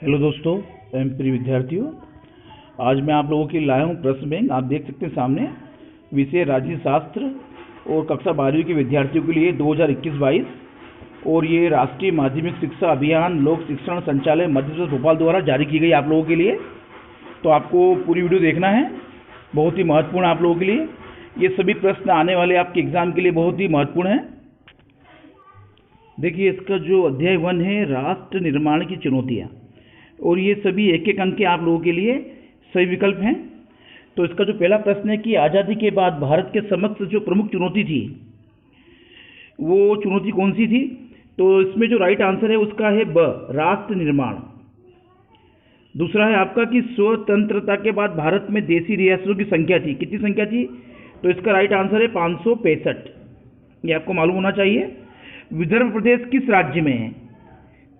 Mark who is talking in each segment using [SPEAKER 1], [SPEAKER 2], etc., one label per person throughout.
[SPEAKER 1] Hello दोस्तों एवं प्रिय विद्यार्थियों, आज मैं आप लोगों के लिए लाया हूँ प्रश्न बैंक। आप देख सकते हैं सामने विषय राजनीति शास्त्र और कक्षा 12वीं के विद्यार्थियों के लिए 2021-22 और ये राष्ट्रीय माध्यमिक शिक्षा अभियान लोक शिक्षण संचालय मध्य प्रदेश भोपाल द्वारा जारी की गई आप लोगों के लिए। तो आपको पूरी वीडियो देखना है, बहुत ही महत्वपूर्ण आप लोगों के लिए। ये सभी प्रश्न आने वाले आपके एग्जाम के लिए बहुत ही महत्वपूर्ण है। देखिए, इसका जो अध्याय 1 है राष्ट्र निर्माण की चुनौतियाँ, और ये सभी एक एक अंक के आप लोगों के लिए सही विकल्प हैं। तो इसका जो पहला प्रश्न है कि आज़ादी के बाद भारत के समक्ष जो प्रमुख चुनौती थी वो चुनौती कौन सी थी? तो इसमें जो राइट आंसर है उसका है ब, राष्ट्र निर्माण। दूसरा है आपका कि स्वतंत्रता के बाद भारत में देशी रियासतों की संख्या थी, कितनी संख्या थी? तो इसका राइट आंसर है 565। ये आपको मालूम होना चाहिए। विदर्भ प्रदेश किस राज्य में है?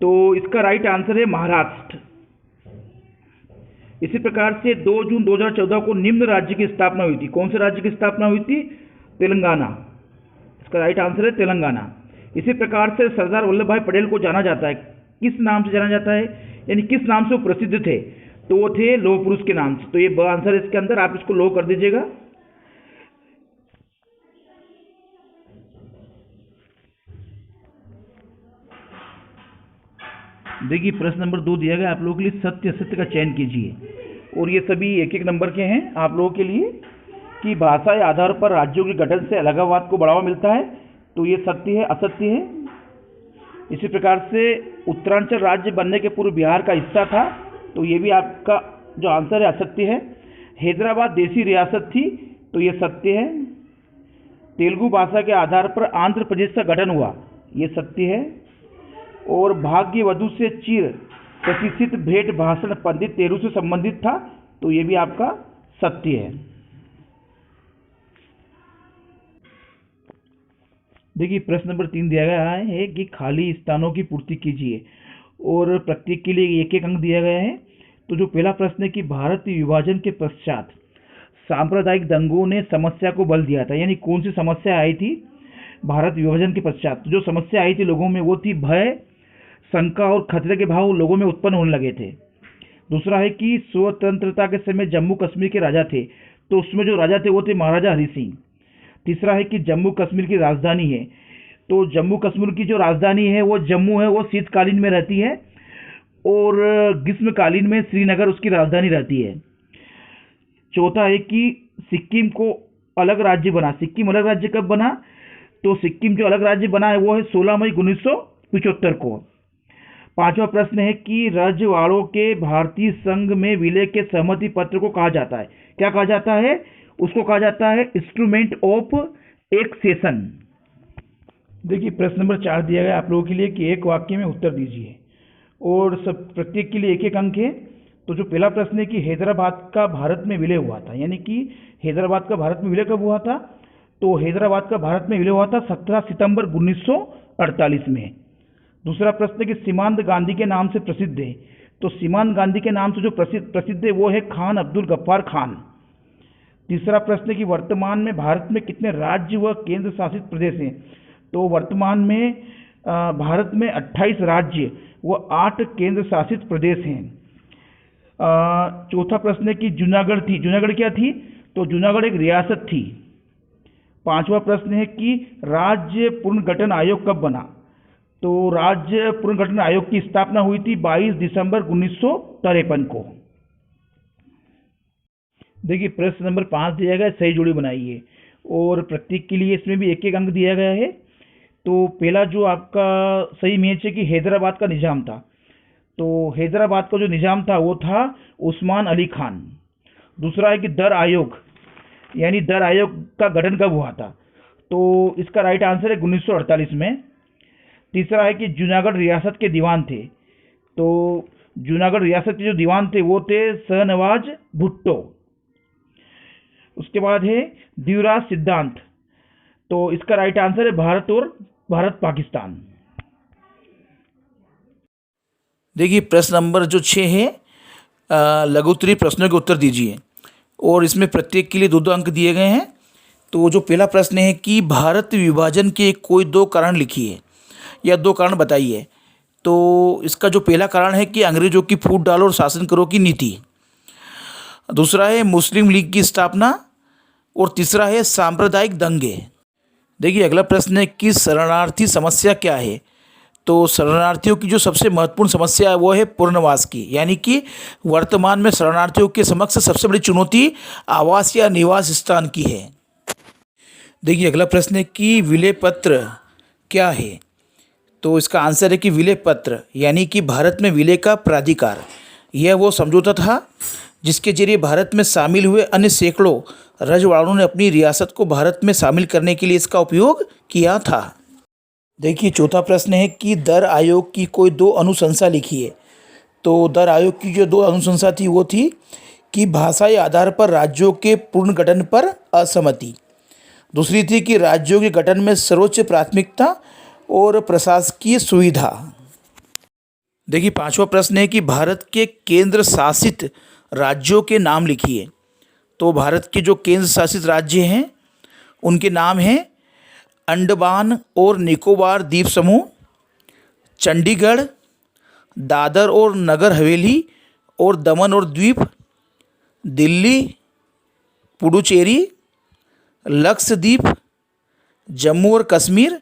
[SPEAKER 1] तो इसका राइट आंसर है महाराष्ट्र। इसी प्रकार से 2 जून 2014 को निम्न राज्य की स्थापना हुई थी। कौन से राज्य की स्थापना हुई थी? तेलंगाना। इसका राइट आंसर है तेलंगाना। इसी प्रकार से सरदार वल्लभ भाई पटेल को जाना जाता है, किस नाम से जाना जाता है, यानी किस नाम से वो प्रसिद्ध थे? तो वो थे लौह पुरुष के नाम से। तो ये ब आंसर है इसके अंदर, आप इसको लौह कर दीजिएगा। देखिए, प्रश्न नंबर 2 दिया गया आप लोगों के लिए, सत्य असत्य का चयन कीजिए। और ये सभी एक एक नंबर के हैं आप लोगों के लिए। कि भाषा के आधार पर राज्यों के गठन से अलगाववाद को बढ़ावा मिलता है, तो ये सत्य है, असत्य है। इसी प्रकार से उत्तरांचल राज्य बनने के पूर्व बिहार का हिस्सा था, तो ये भी आपका जो आंसर है असत्य है। हैदराबाद देशी रियासत थी, तो ये सत्य है। तेलुगु भाषा के आधार पर आंध्र प्रदेश का गठन हुआ, ये सत्य है। और भाग्यवधु से चिर प्रशिक्षित भेंट भाषण पंडित नेहरू से संबंधित था, तो ये भी आपका सत्य है। देखिए, प्रश्न नंबर 3 दिया गया है कि खाली स्थानों की पूर्ति कीजिए, और प्रत्येक के लिए एक एक अंक दिया गया है। तो जो पहला प्रश्न है कि भारत विभाजन के पश्चात सांप्रदायिक दंगों ने समस्या को बल दिया था, यानी कौन सी समस्या आई थी भारत विभाजन के पश्चात? जो समस्या आई थी लोगों में वो थी भय, शंका और खतरे के भाव लोगों में उत्पन्न होने लगे थे। दूसरा है कि स्वतंत्रता के समय जम्मू कश्मीर के राजा थे, तो उसमें जो राजा थे वो थे महाराजा हरि सिंह। तीसरा है कि जम्मू कश्मीर की राजधानी है, तो जम्मू कश्मीर की जो राजधानी है वो जम्मू है, वो शीतकालीन में रहती है, और ग्रीष्मकालीन में श्रीनगर उसकी राजधानी रहती है। चौथा है कि सिक्किम को अलग राज्य बना। सिक्किम अलग राज्य कब बना? तो सिक्किम जो अलग राज्य बना है वो है 16 मई 1975 को। पांचवा प्रश्न है कि रजवाड़ों के भारतीय संघ में विलय के सहमति पत्र को कहा जाता है, क्या कहा जाता है? उसको कहा जाता है इंस्ट्रूमेंट ऑफ एक्सेशन। देखिए, प्रश्न नंबर 4 दिया गया आप लोगों के लिए कि एक वाक्य में उत्तर दीजिए, और सब प्रत्येक के लिए एक एक अंक है। तो जो पहला प्रश्न है कि हैदराबाद का भारत में विलय हुआ था, यानी कि हैदराबाद का भारत में विलय कब हुआ था? तो हैदराबाद का भारत में विलय हुआ था 17 सितंबर 1948 में। दूसरा प्रश्न है कि सीमांत गांधी के नाम से प्रसिद्ध है, तो सीमांत गांधी के नाम से जो प्रसिद्ध है वो है खान अब्दुल गफ्फार खान। तीसरा प्रश्न है कि वर्तमान में भारत में कितने राज्य व केंद्र शासित प्रदेश हैं? तो वर्तमान में भारत में 28 राज्य व 8 केंद्र शासित प्रदेश हैं। चौथा प्रश्न है कि जूनागढ़ थी, जूनागढ़ क्या थी? तो जूनागढ़ एक रियासत थी। पांचवा प्रश्न है कि राज्य पुनर्गठन आयोग कब बना? तो राज्य पुनर्गठन आयोग की स्थापना हुई थी 22 दिसंबर 1953 को। देखिए, प्रश्न नंबर 5 दिया गया है, सही जोड़ी बनाइए, और प्रत्येक के लिए इसमें भी एक एक अंक दिया गया है। तो पहला जो आपका सही मैच है कि हैदराबाद का निजाम था, तो हैदराबाद का जो निजाम था वो था उस्मान अली खान। दूसरा है कि दर आयोग, यानी दर आयोग का गठन कब हुआ था? तो इसका राइट आंसर है 1948 में। तीसरा है कि जूनागढ़ रियासत के दीवान थे, तो जूनागढ़ रियासत के जो दीवान थे वो थे शाहनवाज भुट्टो। उसके बाद है द्विराज सिद्धांत, तो इसका राइट आंसर है भारत और भारत पाकिस्तान। देखिए, प्रश्न नंबर जो 6 है लघुत्तरीय प्रश्नों के उत्तर दीजिए, और इसमें प्रत्येक के लिए 2-2 अंक दिए गए हैं। तो जो पहला प्रश्न है कि भारत विभाजन के कोई 2 कारण लिखिए या 2 कारण बताइए। तो इसका जो पहला कारण है कि अंग्रेजों की फूट डालो और शासन करो की नीति। दूसरा है मुस्लिम लीग की स्थापना। और तीसरा है सांप्रदायिक दंगे। देखिए अगला प्रश्न है कि शरणार्थी समस्या क्या है। तो शरणार्थियों की जो सबसे महत्वपूर्ण समस्या है वो है पुनर्वास की, यानी कि वर्तमान में शरणार्थियों के समक्ष सबसे बड़ी चुनौती आवास या निवास स्थान की है। देखिए अगला प्रश्न है कि विलय पत्र क्या है। तो इसका आंसर है कि विलय पत्र यानी कि भारत में विलय का प्राधिकार, यह वो समझौता था जिसके जरिए भारत में शामिल हुए अन्य सैकड़ों रजवाड़ों ने अपनी रियासत को भारत में शामिल करने के लिए इसका उपयोग किया था। देखिए चौथा प्रश्न है कि दर आयोग की कोई दो अनुशंसा लिखी है। तो दर आयोग की जो दो अनुशंसा थी वो थी कि भाषाई आधार पर राज्यों के पुनर्गठन पर असहमति। दूसरी थी कि राज्यों के गठन में सर्वोच्च प्राथमिकता और प्रशासकीय सुविधा। देखिए पांचवा प्रश्न है कि भारत के केंद्र शासित राज्यों के नाम लिखिए। तो भारत के जो केंद्र शासित राज्य हैं उनके नाम हैं अंडमान और निकोबार द्वीप समूह, चंडीगढ़, दादर और नगर हवेली और दमन और द्वीप, दिल्ली, पुडुचेरी, लक्षद्वीप, जम्मू और कश्मीर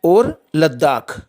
[SPEAKER 1] और लद्दाख।